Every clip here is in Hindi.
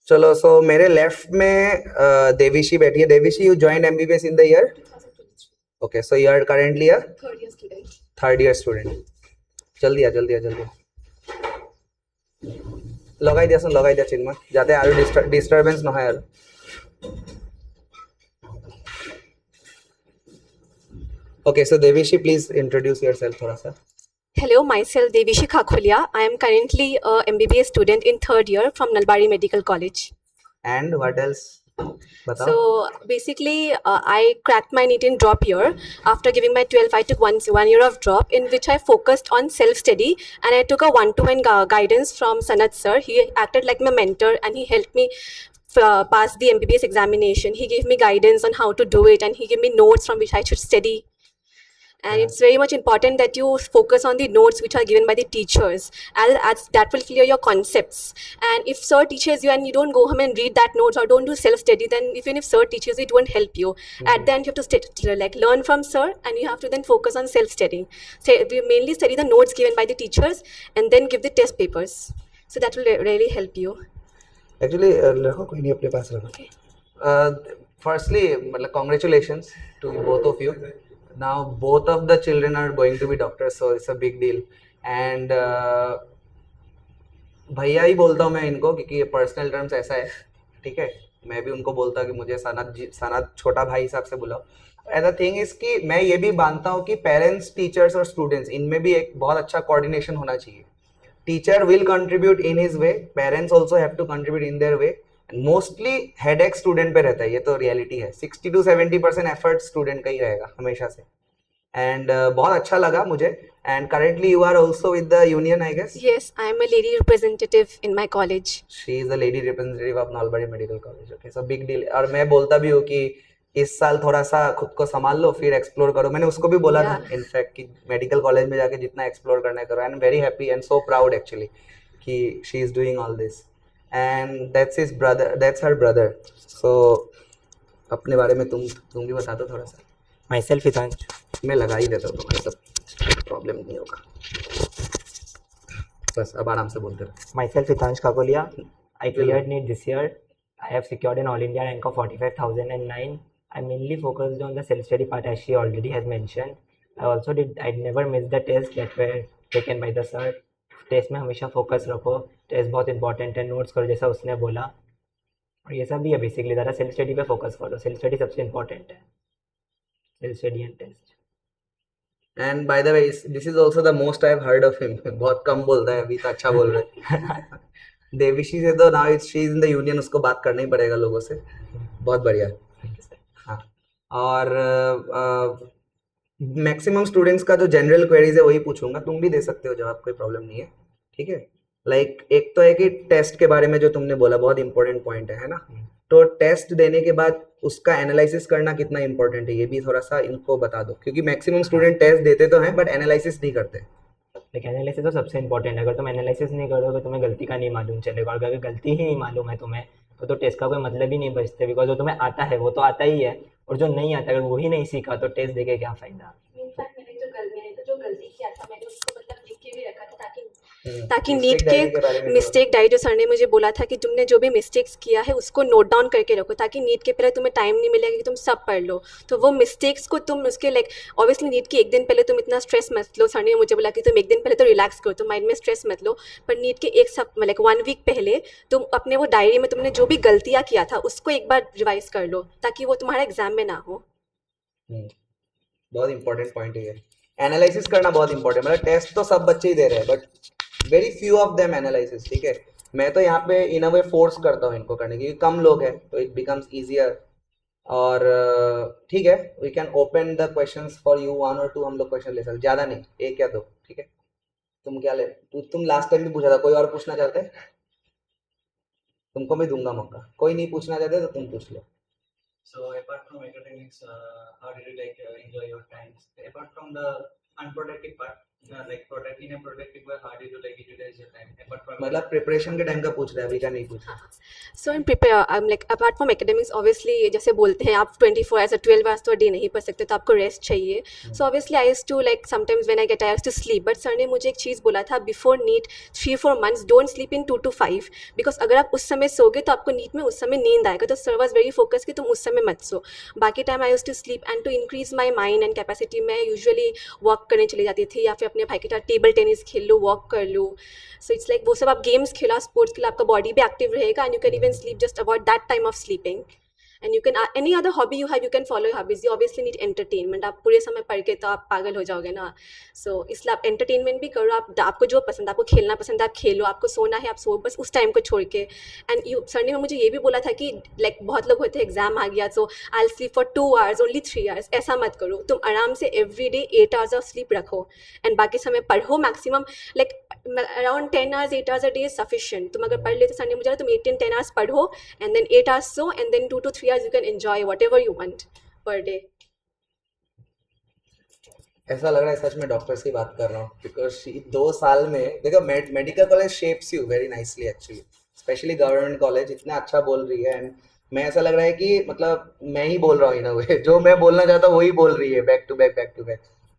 चलो, सो मेरे लेफ्ट में देविशी बैठी है. Devishi, you joined MBBS in the year? Okay, so you are currently a third year student. जल्दी आ, जल्दी आ, जल्दी. লগাই দিয়া চিন্ময়, যাতে আৰু ডিস্টারবেন্স নহয় আৰু. Okay, so Devishi, please introduce yourself थोड़ा सा. Hello, myself Devishi Khakhulia. I am currently a MBBS student in third year from Nalbari Medical College. And what else? बताओ. So basically, I cracked my NEET in drop year. After giving my 12, I took one year of drop in which I focused on self-study, and I took a one-to-one guidance from Sanat sir. He acted like my mentor and he helped me pass the MBBS examination. He gave me guidance on how to do it and he gave me notes from which I should study. And Yeah. it's very much important that you focus on the notes which are given by the teachers, as that will clear your concepts. And if sir teaches you and you don't go home and read that notes or don't do self-study, then even if sir teaches you, it won't help you. At the end, you have to learn from sir, and you have to then focus on self-studying. So we mainly study the notes given by the teachers and then give the test papers. So that will really help you. Actually, रखो, कोई नहीं, अपने पास रखो. Okay. Firstly, मतलब congratulations to both of you. Now both of the children are going to be doctors, so it's a big deal. And भैया ही बोलता हूँ मैं इनको, क्योंकि ये पर्सनल टर्म्स ऐसा है. ठीक है, मैं भी उनको बोलता कि मुझे सनत छोटा भाई हिसाब से बुलाओ. एंड द थिंग इज कि मैं ये भी मानता हूँ कि पेरेंट्स, टीचर्स और स्टूडेंट्स, इनमें भी एक बहुत अच्छा कोऑर्डिनेशन होना चाहिए. Teacher will contribute in his way, parents also have to contribute in their way. Mostly headache student पे रहता है, ये तो रियलिटी है. 60 to 70% एफर्ट स्टूडेंट का ही रहेगा हमेशा से. एंड बहुत अच्छा लगा मुझे. And currently you are also with the union, I guess. Yes, I am a lady representative in my college. She is the lady representative of Nalbari medical college. Okay, so big deal. और मैं बोलता भी हूँ कि इस साल थोड़ा सा खुद को संभाल लो, फिर एक्सप्लोर करो. मैंने उसको भी बोला था इनफैक्ट कि मेडिकल कॉलेज में जाके जितना एक्सप्लोर करना है करो. I am very happy and so proud actually कि she is doing all this. And that's his brother, that's her brother. So अपने बारे में तुम भी बता दो थोड़ा सा. Myself Hitansh. मैं लगा ही देता हूँ, तुम्हारे सब प्रॉब्लम नहीं होगा. बस अब आराम से बोलते रहो. Myself Hitansh Kakolia. I cleared NEET this year. I have secured an All India rank of 45,009. I mainly focused on the self-study part, as she already has mentioned. I never missed the tests that were taken by the sir. Test में हमेशा फोकस रखो, टेस्ट बहुत इंपॉर्टेंट है, नोट्स करो जैसा उसने बोला. और ये सब भी है बेसिकली. ज़्यादा सेल्फ स्टडी पे फोकस करो, सेल्फ स्टडी सबसे इंपॉर्टेंट है. Self study and test. And by the way, this is also the most I have heard of him. बहुत कम बोलता है, अभी तो अच्छा बोल रहे हैं. देविशी से तो now it's she is in the union, उसको बात करना ही पड़ेगा लोगों से. बहुत बढ़िया. हाँ. और मैक्सिमम स्टूडेंट्स का जो जनरल क्वेरीज है वही पूछूंगा. तुम भी दे सकते हो जवाब, कोई प्रॉब्लम नहीं है. ठीक है. लाइक एक तो है कि टेस्ट के बारे में जो तुमने बोला बहुत इंपॉर्टेंट पॉइंट है ना. तो टेस्ट देने के बाद उसका एनालिसिस करना कितना इंपॉर्टेंट है, ये भी थोड़ा सा इनको बता दो, क्योंकि मैक्सिमम स्टूडेंट टेस्ट देते तो हैं बट एनालिसिस नहीं करते. लेकिन एनालिसिस तो सबसे इंपॉर्टेंट है. अगर तुम एनालिसिस नहीं करोगे तुम्हें गलती का नहीं मालूम चलेगा. और अगर गलती ही नहीं मालूम है तुम्हें तो टेस्ट का कोई मतलब ही नहीं बचते. बिकॉज जो तुम्हें आता है वो तो आता ही है, और जो नहीं आता अगर वो ही नहीं सीखा तो टेस्ट देके क्या फ़ायदा. मैंने जो गलती किया था मैंने उसको मतलब लिख के भी रखा था ताकि नीट के मिस्टेक डायरी जो सर ने मुझे बोला था कि तुमने जो भी मिस्टेक्स किया है उसको नोट डाउन करके रखो, ताकि नीट के पहले तुम्हें टाइम नहीं मिलेगा कि तुम सब पढ़ लो. तो वो मिस्टेक्स को तुम उसके लाइक ऑब्वियसली नीट के एक दिन पहले तुम इतना स्ट्रेस मत लो. सर ने मुझे बोला कि तुम एक दिन पहले तो रिलैक्स करो, तुम माइंड में स्ट्रेस मत लो. पर नीट के एक सब लाइक 1 वीक पहले तुम अपने वो डायरी में तुमने जो भी गलतियाँ किया था उसको एक बार रिवाइज कर लो, ताकि वो तुम्हारा एग्जाम में ना हो. बहुत इंपॉर्टेंट पॉइंट है ये. एनालिसिस करना बहुत इंपॉर्टेंट. मतलब टेस्ट तो सब बच्चे ही दे रहे हैं but very few of them analysis. ठीक है. मैं तो यहाँ पे इन अ वे फोर्स करता हूँ इनको करने की, कम लोग हैं तो इट बिकम्स ईजियर. और ठीक है, we can open the questions for you. 1 or 2 हम लोग क्वेश्चन ले सकते, ज़्यादा नहीं, 1 या 2. ठीक है. तुम क्या ले, तुम लास्ट टाइम भी पूछा था. कोई और पूछना चाहते हैं? तुमको मैं दूंगा मौका. कोई नहीं पूछना चाहते तो तुम पूछ लो. So apart from academics, how did you enjoy your times? Apart from the unproductive part, like protecting and protecting by how do you like utilize your time apart from मतलब प्रिपरेशन के टाइम का पूछ रहे हैं, अभी का नहीं पूछ रहे. So in prepare like apart from academics obviously जैसे बोलते हैं आप 24 आवर्स 12 आवर्स तो डे नहीं पढ़ सकते, तो आपको रेस्ट चाहिए. So obviously I used to like sometimes when I get I used to sleep, but sir ने मुझे एक चीज़ बोला था before NEET 3-4 months don't sleep in 2 to 5, because अगर आप उस समय सोगे तो आपको नीट में उस समय नींद आएगा. तो सर वॉज वेरी फोकस कि तुम उस समय मत सो, बाकी time I used to sleep. And to increase my mind and capacity मैं यूजुअली वॉक करने चली जाती थी या फिर अपने भाई के साथ टेबल टेनिस खेल लूँ, वॉक कर लूँ. सो इट्स लाइक वो सब आप गेम्स खेला स्पोर्ट्स के लिए आपका बॉडी भी एक्टिव रहेगा and you can even sleep just about that time of sleeping. And you can any other hobby you have, you can follow your hobbies. You obviously need entertainment. आप पूरे समय पढ़ के तो आप पागल हो जाओगे ना. सो इसलिए आप एंटरटेनमेंट भी करो. आपको जो पसंद, आपको खेलना पसंद है आप खेलो, आपको सोना है आप सो, बस उस टाइम को छोड़ के. एंड यू सर ने मुझे ये भी बोला था कि लाइक बहुत लोग होते हैं एग्जाम आ गया so I will sleep for 2 hours only 3 hours. ऐसा मत करो. तुम आराम से every day 8 hours of sleep रखो एंड बाकी समय पढ़ो. Maximum like around 10 hours 8 hours a day is sufficient. तुम अगर पढ़ लेते सर ने मुझे तुम 8-10 hours पढ़ो एंड देन 8 hours सो and then 2 to 3 hours you can enjoy whatever you want per day. ऐसा लग रहा है सच में डॉक्टर्स की बात कर रहा हूँ, बिकॉज 2 साल में देखो medical college shapes you very nicely actually, specially government college इतना अच्छा बोल रही है. एंड मैं ऐसा लग रहा है कि मतलब मैं ही बोल रहा हूँ इन अ वे, जो मैं बोलना चाहता हूँ वही बोल रही है बैक टू बैक.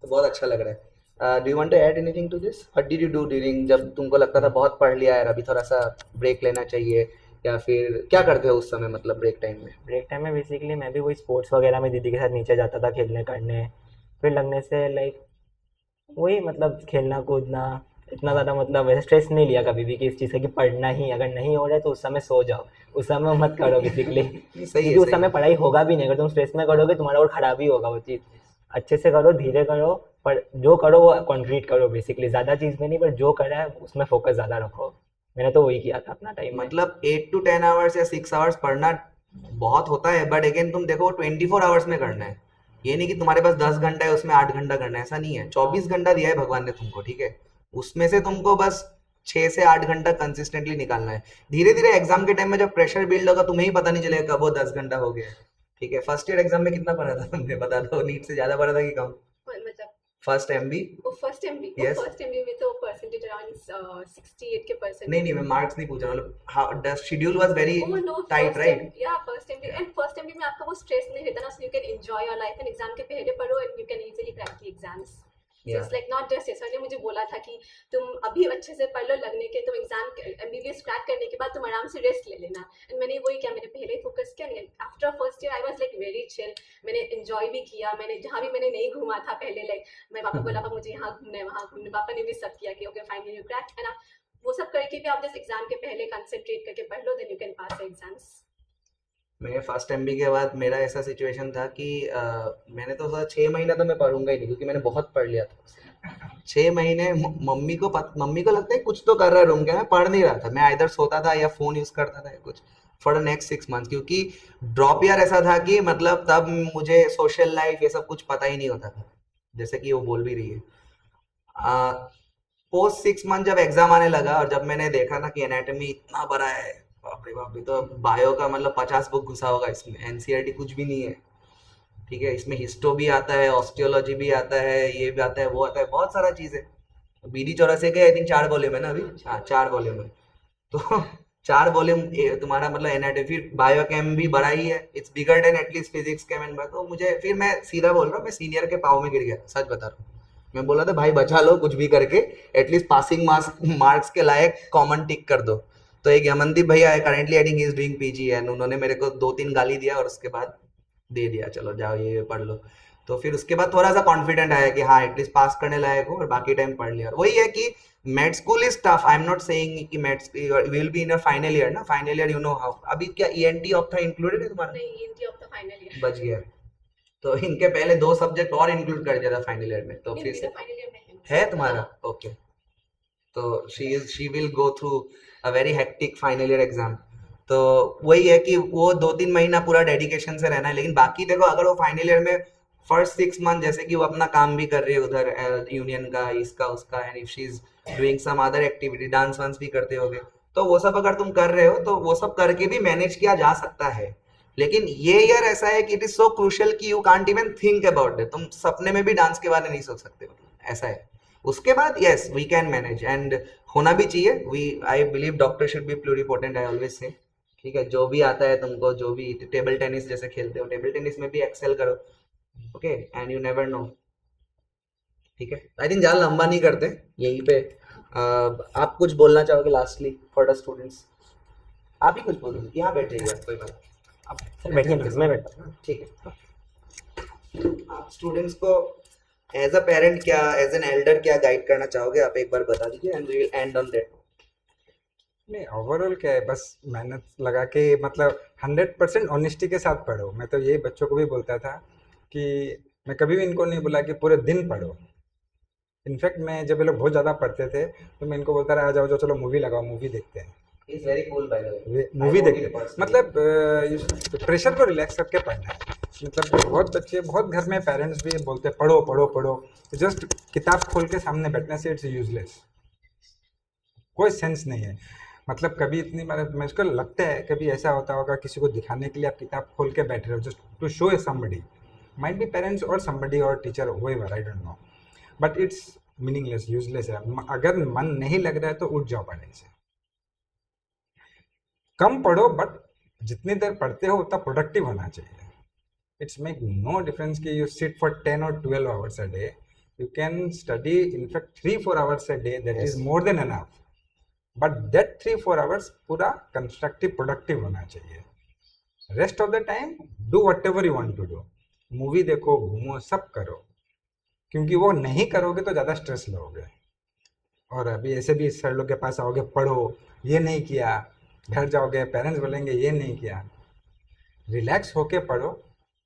तो बहुत अच्छा लग रहा है. Do you want to add anything to this? What did you do during, जब तुमको लगता था बहुत पढ़ लिया यार अभी थोड़ा सा ब्रेक लेना चाहिए, या फिर क्या करते हो उस समय मतलब ब्रेक टाइम में? ब्रेक टाइम में बेसिकली मैं भी वही स्पोर्ट्स वगैरह में दीदी के साथ नीचे जाता था खेलने करने. फिर लगने से लाइक वही मतलब खेलना कूदना, इतना ज़्यादा मतलब वैसे स्ट्रेस नहीं लिया कभी भी कि इस चीज़ से कि पढ़ना ही, अगर नहीं हो रहा है तो उस समय सो जाओ, उस समय मत करो बेसिकली. सही क्योंकि है, उस समय पढ़ाई होगा भी नहीं. अगर तुम स्ट्रेस में करोगे तुम्हारा और ख़राब ही होगा वो चीज़. अच्छे से करो, धीरे करो, पर जो करो वो कंक्रीट करो बेसिकली. ज़्यादा चीज़ में नहीं, पर जो करा है उसमें फोकस ज़्यादा रखो. मैंने तो वही किया था अपना टाइम में. मतलब 8 to 10 hours या 6 hours पढ़ना बहुत होता है, बट अगेन तुम देखो 24 hours में करना है. ये नहीं कि तुम्हारे पास 10 घंटा है उसमें 8 घंटा करना है, ऐसा नहीं है. 24 घंटा दिया है भगवान ने तुमको, ठीक है, उसमें से तुमको बस 6 से 8 घंटा कंसिस्टेंटली निकालना है. धीरे धीरे एग्जाम के टाइम में जब प्रेशर बिल्ड होगा तुम्हें ही पता नहीं चलेगा कब वो 10 घंटा हो गया. ठीक है, फर्स्ट ईयर एग्जाम में कितना पढ़ा था तुमने, बता दो. नीट से ज्यादा पढ़ा था कि कम? मतलब first MB? First MB Yes. First MB में तो परसेंटेज अराउंड 68 के परसेंट. नहीं, मैं मार्क्स नहीं पूछ रहा, मतलब how the schedule was very Oh no, tight, right? First MB and first MB में आपका वो स्ट्रेस नहीं रहता ना, so you can enjoy your life and exam के पहले पढ़ो and you can easily crack the exams. It's like not just sir ने मुझे बोला था कि तुम अभी अच्छे से पढ़ लो, लगने के तुम एग्जाम एमबीबीएस क्रैक करने के बाद तुम आराम से रेस्ट ले लेना. एंड मैंने वही किया, मैंने पहले ही फोकस किया. After first year I was like very chill. मैंने एंजॉय भी किया. मैंने जहाँ भी मैंने नहीं घूमा था पहले, लाइक मैं पापा बोला पापा मुझे यहाँ घूमना है वहाँ घूमना, पापा ने भी सब किया कि okay finally you crack. And आप वो सब करके भी आप जस्ट एग्जाम के पहले कंसंट्रेट करके पढ़ लो, then you can pass the exams. मैं फर्स्ट एमबी के बाद मेरा ऐसा सिचुएशन था कि मैंने तो सोचा 6 महीना तो मैं पढ़ूंगा ही नहीं, क्योंकि मैंने बहुत पढ़ लिया था. 6 महीने मम्मी को लगता है कुछ तो कर रहा है रूम के, मैं पढ़ नहीं रहा था. मैं इधर सोता था या फोन यूज करता था या कुछ फॉर द नेक्स्ट 6 months, क्योंकि ड्रॉप ईयर ऐसा था कि मतलब तब मुझे सोशल लाइफ ये सब कुछ पता ही नहीं होता था, जैसे कि वो बोल भी रही है. पोस्ट 6 months जब एग्जाम आने लगा और जब मैंने देखा ना कि एनाटॉमी इतना बड़ा है, बाप रे बाप, ये तो बायो का मतलब 50 बुक घुसा होगा इसमें. एनसीईआरटी कुछ भी नहीं है, ठीक है. इसमें हिस्टो भी आता है, ऑस्टियोलॉजी भी आता है, ये भी आता है, वो आता है, बहुत सारा चीज है. बीडी चौरासी के आई थिंक 4 वॉल्यूम है ना अभी. हाँ, 4 वॉल्यूम है. तो 4 वॉल्यूम तुम्हारा मतलब एनाटॉमी, फिर बायो केम भी बड़ा ही है. It's bigger than at least physics came and. तो मुझे फिर मैं सीधा बोल रहा हूँ, मैं सीनियर के पाँव में गिर गया, सच बता रहा हूँ. मैं बोला था भाई बचा लो कुछ भी करके, एटलीस्ट पासिंग मार्क्स के लायक कॉमन टिक कर दो. तो एक यमनदीप भैया है, currently I think he is doing PG, and उन्होंने मेरे को 2-3 गाली दिया और उसके बाद दे दिया, चलो जाओ ये पढ़ लो. तो फिर उसके बाद थोड़ा सा कॉन्फिडेंट आया कि हाँ एटलीस्ट पास करने लायक हो, और बाकी टाइम पढ़ लिया. वही है कि med school is tough. I am not saying कि med will be in your final year ना. Final year you know how. अभी क्या ईएनटी ऑप्था इंक्लूडेड है तुम्हारा? नहीं, ENT of the final year बच गया. तो इनके पहले 2 सब्जेक्ट और इंक्लूड कर दिया था फाइनल ईयर में. तो फिर से फाइनल ईयर में है तुम्हारा? ओके. तो she will go through a very hectic final year exam. तो वही है कि वो 2-3 महीना पूरा डेडिकेशन से रहना है. लेकिन बाकी देखो, अगर वो फाइनल ईयर में फर्स्ट 6 months जैसे कि वो अपना काम भी कर रही है उधर यूनियन का, इसका उसका, and if she is doing some other activity, dance वांस भी करते होगे, तो वो सब अगर तुम कर रहे हो तो वो सब करके भी मैनेज किया जा सकता है. लेकिन ये ईयर ऐसा है कि इट इज सो क्रूशियल कि you can't even think about it. तुम सपने में भी डांस के बारे में नहीं सोच सकते, ऐसा है. उसके बाद yes we can manage and होना भी चाहिए. We I believe doctor should be pluripotent, I always say. ठीक है, जो भी आता है तुमको, जो भी टेबल टेनिस जैसे खेलते हो, टेबल टेनिस में भी एक्सेल करो. Okay, and you never know. ठीक है, आई थिंक ज़्यादा लंबा नहीं करते यहीं पे. आप कुछ बोलना चाहोगे लास्टली फॉर द स्टूडेंट्स? आप ही कुछ बोलो, यहाँ बैठ जाइए आप, कोई बात. आप सर बैठिए ना, मैं बैठता हूँ. ठीक है, आप स्टूडेंट्स को एज अ पेरेंट क्या, एज एन एल्डर क्या गाइड करना चाहोगे, आप एक बार बता दीजिए and we will end on that. नहीं, ओवरऑल क्या है, बस मेहनत लगा के, मतलब 100% ऑनेस्टी के साथ पढ़ो. मैं तो यही बच्चों को भी बोलता था कि मैं कभी भी इनको नहीं बोला कि पूरे दिन पढ़ो. इनफैक्ट मैं जब ये लोग बहुत ज़्यादा पढ़ते थे तो मैं इनको बोलता रहा, आ जाओ जाओ चलो मूवी लगाओ, मूवी देखते हैं. Is very cool bye the way. Movie देखते हैं, मतलब प्रेशर को रिलैक्स करके पढ़ना है. मतलब बहुत बच्चे, बहुत घर में पेरेंट्स भी बोलते हैं पढ़ो पढ़ो पढ़ो, जस्ट किताब खोल के सामने बैठने से इट्स यूजलेस. कोई सेंस नहीं है. मतलब कभी इतनी बार मुझको लगता है कभी ऐसा होता होगा, किसी को दिखाने के लिए आप किताब खोल के बैठ रहे हो just to show a somebody, might be parents और समबडी और teacher, whoever, I don't know, but it's meaningless, useless है. अगर मन नहीं लग रहा है तो उठ जाओ पढ़ने से. कम पढ़ो, बट जितनी देर पढ़ते हो उतना प्रोडक्टिव होना चाहिए. इट्स मेक नो डिफरेंस कि you sit for 10 or 12 hours a day. You can study, in fact, 3-4 hours a day. That is more than enough. But that 3-4 hours पूरा constructive, productive होना चाहिए. Rest of the time, do whatever you want to do. Movie देखो, घूमो, सब करो, क्योंकि वो नहीं करोगे तो ज़्यादा स्ट्रेस लोगे. और अभी ऐसे भी सर लोग के पास आओगे, पढ़ो, ये नहीं किया, घर जाओगे पेरेंट्स बोलेंगे ये नहीं किया. रिलैक्स होके पढ़ो,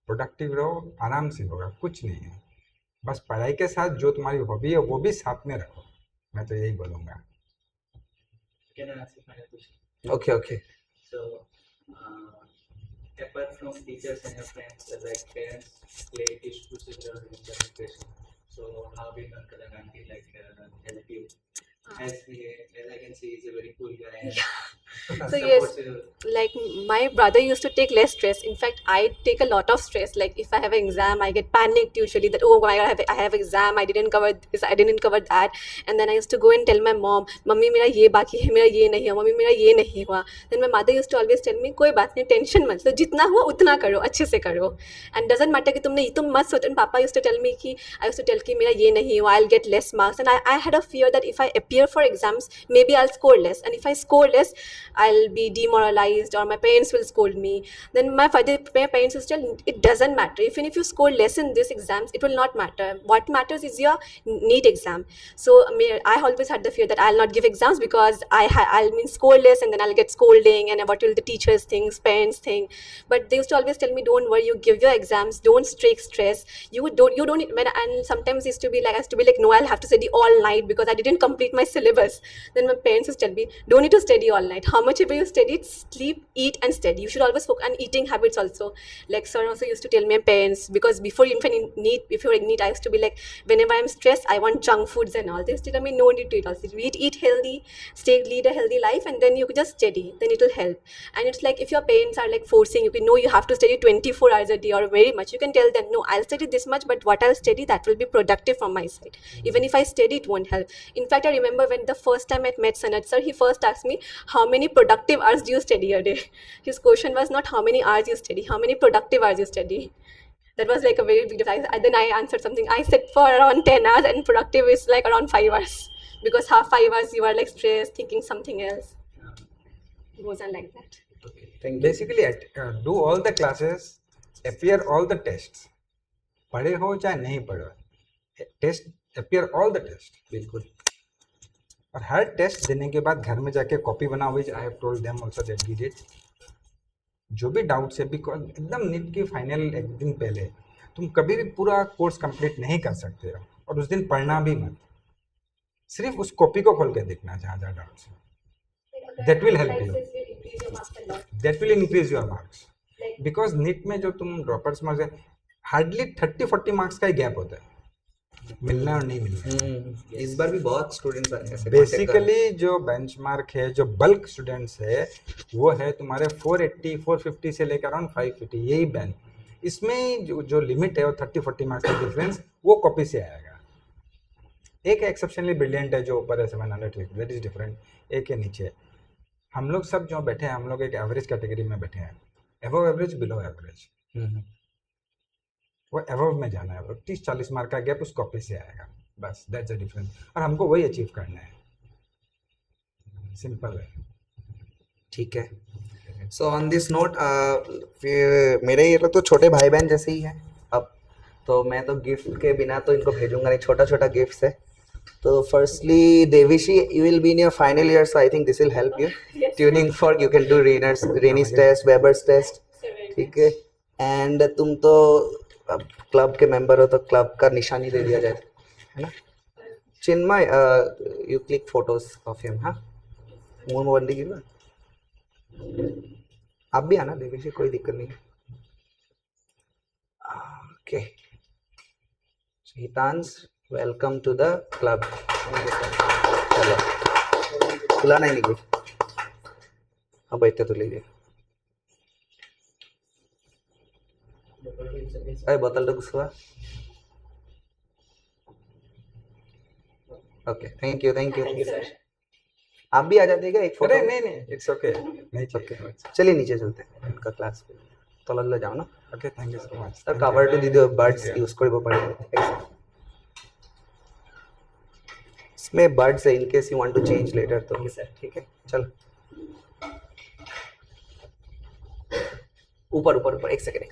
प्रोडक्टिव रहो, आराम से होगा, कुछ नहीं है. बस पढ़ाई के साथ जो तुम्हारी हॉबी है वो भी साथ में रखो. मैं तो यही बोलूँगा. Can I ask a final question? Okay okay. So, apart from teachers and your friends, like parents play a crucial role in the education. So, how did Uncle and Auntie help you? As I can see, he's a very cool guy. And So yes, supports you. like my brother used to take less stress. In fact, I take a lot of stress. Like if I have an exam, I get panicked usually that, oh my god, I have exam, I didn't cover this, I didn't cover that. And then I used to go and tell my mom, mummy मेरा ये बाकी है, मेरा ये नहीं हुआ, मम्मी मेरा ये नहीं हुआ. Then my mother used to always tell me, कोई बात नहीं, टेंशन मत लो, जितना हुआ उतना करो, अच्छे से करो. And doesn't matter कि तुम मत सोचो. And Papa used to tell me कि, I used to tell कि मेरा ये नहीं हुआ, I'll get less marks. And I had a fear that if I appear for exams, maybe I'll score less. And if I score less, I'll be demoralized or my parents will scold me. Then my parents will tell, it doesn't matter. Even if you score less in these exams, it will not matter. What matters is your NEET exam. So I always had the fear that I'll not give exams because I'll score less and then I'll get scolding and what will the teachers think, parents think. But they used to always tell me, don't worry, you give your exams, don't take stress. You don't and sometimes I used to be like, no, I'll have to study all night because I didn't complete my syllabus. Then my parents used to tell me, don't need to study all night. How much ever you study, sleep, eat and study. You should always focus on eating habits also. Like sir also used to tell my parents, because before even before I need, I used to be like, whenever I'm stressed, I want junk foods and all. They used to tell me, no need to eat also. Eat healthy, lead a healthy life, and then you could just study. Then it will help. And it's like if your parents are like forcing you, know you have to study 24 hours a day or very much, you can tell them, no, I'll study this much, but what I'll study, that will be productive from my side. Even if I study, it won't help. In fact, I remember when the first time I met Sanat sir, he first asked me, how many productive hours do you study a day? His question was not how many hours you study, how many productive hours you study. That was like a very big difference. Then I answered something. I said for around 10 hours and productive is like around 5 hours. Because half 5 hours you are like stressed, thinking something else. It goes on like that. Thank you. Basically, do all the classes, appear all the tests. पढ़े हो चाहे नहीं पढ़ो, test, appear all the tests. बिल्कुल. और हर टेस्ट देने के बाद घर में जाके कॉपी बनाओ, which I have told them also that we did. जो भी डाउट्स है, बिकॉज एकदम नीट की फाइनल एक दिन पहले तुम कभी भी पूरा कोर्स कंप्लीट नहीं कर सकते हो, और उस दिन पढ़ना भी मत, सिर्फ उस कॉपी को खोल के देखना जहाँ जहाँ डाउट्स है. That will help you. That will increase your marks. Because NEET में जो तुम ड्रॉपर्स मार्क्स है, हार्डली 30-40 मार्क्स का ही गैप होता है, मिलना और नहीं मिलना. इस बार भी बहुत स्टूडेंट्स आए हैं. बेसिकली जो बेंचमार्क है, जो बल्क स्टूडेंट्स है, वो है तुम्हारे 480-450 से लेकर अराउंड 580, यही बैंड. इसमें जो लिमिट है वो 30-40 मार्क्स का डिफरेंस, वो कॉपी से आएगा. एक एक्सेप्शनली ब्रिलियंट है जो ऊपर है 700, दैट इज डिफरेंट, एक के नीचे है। हम लोग सब जो बैठे हैं हम लोग एक एवरेज कैटेगरी में बैठे हैं, एवव एवरेज बिलो एवरेज, वो एवव में जाना है, 30-40 मार्क का गैप उस कॉपी से आएगा, बस दैट्स द डिफरेंस, और हमको वही अचीव करना है, सिंपल है। ठीक है। सो ऑन दिस नोट मेरे ये लोग तो छोटे भाई बहन जैसे ही हैं अब, तो मैं तो गिफ्ट के बिना तो इनको भेजूंगा नहीं, छोटा छोटा गिफ्ट है। तो firstly Devishi, you will be in your final year, so I think this will help you tuning for, you can do Rinne's test, Weber's test, ठीक है। एंड तुम तो अब क्लब के मेंबर हो तो क्लब का निशानी दे दिया जाए, है ना। Chinmay, you click photos of him, हाँ मुंह बंदी की ना, आप भी आना देविशी, कोई दिक्कत नहीं है। Okay, Hitansh, welcome to the club. चलो खुला नहीं निकल, अब बैठते तो लीजिए। अरे बोतल तो गुस्सा। Okay, thank you sir. आप भी आ जाते क्या एक फोटो? अरे नहीं नहीं, इट्स ओके, नहीं चाहिए। चलिए नीचे चलते हैं उनका क्लास पे, तो लल्ला जाओ ना। Okay, thank you so much. Sir cover टू दीजिए, बर्ड्स यूज करो पड़ेगा इसमें, बर्ड्स है in case you want to change letter, तो सर ठीक है। चलो ऊपर ऊपर ऊपर, एक सेकंड